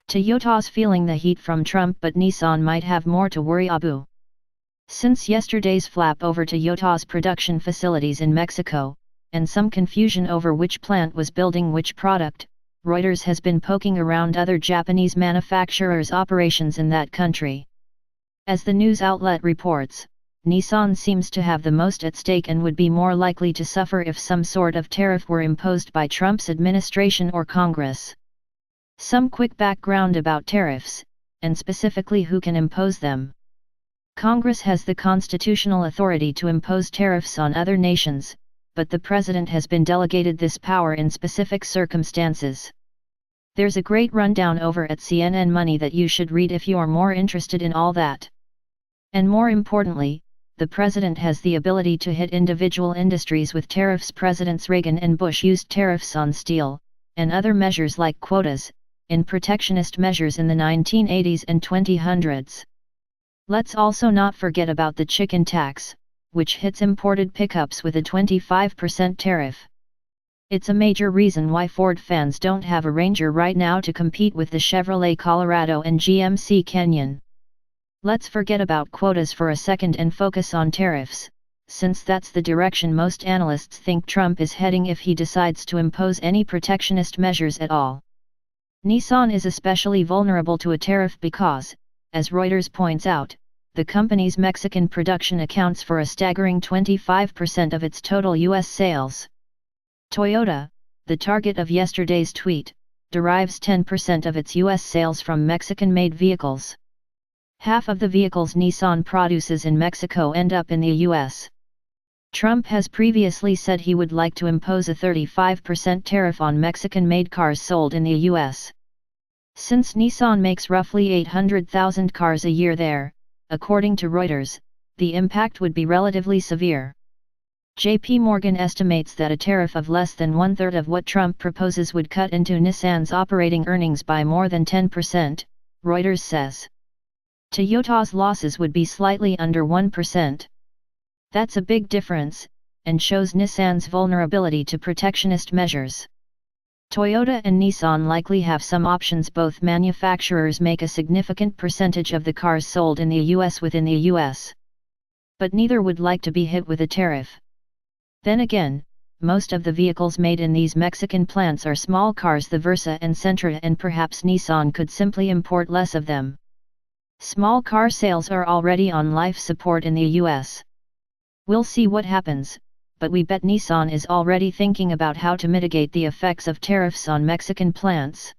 Toyota's feeling the heat from Trump, but Nissan might have more to worry abou. Since yesterday's flap over Toyota's production facilities in Mexico, and some confusion over which plant was building which product, Reuters has been poking around other Japanese manufacturers' operations in that country. As the news outlet reports, Nissan seems to have the most at stake and would be more likely to suffer if some sort of tariff were imposed by Trump's administration or Congress. Some quick background about tariffs, and specifically who can impose them. Congress has the constitutional authority to impose tariffs on other nations, but the president has been delegated this power in specific circumstances. There's a great rundown over at CNN Money that you should read if you're more interested in all that. And more importantly, the president has the ability to hit individual industries with tariffs. Presidents Reagan and Bush used tariffs on steel, and other measures like quotas, in protectionist measures in the 1980s and 2000s. Let's also not forget about the chicken tax, which hits imported pickups with a 25% tariff. It's a major reason why Ford fans don't have a Ranger right now to compete with the Chevrolet Colorado and GMC Canyon. Let's forget about quotas for a second and focus on tariffs, since that's the direction most analysts think Trump is heading if he decides to impose any protectionist measures at all. Nissan is especially vulnerable to a tariff because, as Reuters points out, the company's Mexican production accounts for a staggering 25% of its total U.S. sales. Toyota, the target of yesterday's tweet, derives 10% of its U.S. sales from Mexican-made vehicles. Half of the vehicles Nissan produces in Mexico end up in the U.S. Trump has previously said he would like to impose a 35% tariff on Mexican-made cars sold in the U.S. Since Nissan makes roughly 800,000 cars a year there, according to Reuters, the impact would be relatively severe. J.P. Morgan estimates that a tariff of less than one-third of what Trump proposes would cut into Nissan's operating earnings by more than 10%, Reuters says. Toyota's losses would be slightly under 1%. That's a big difference, and shows Nissan's vulnerability to protectionist measures. Toyota and Nissan likely have some options. Both manufacturers make a significant percentage of the cars sold in the U.S. within the U.S. But neither would like to be hit with a tariff. Then again, most of the vehicles made in these Mexican plants are small cars, the Versa and Sentra, and perhaps Nissan could simply import less of them. Small car sales are already on life support in the U.S. We'll see what happens, but we bet Nissan is already thinking about how to mitigate the effects of tariffs on Mexican plants.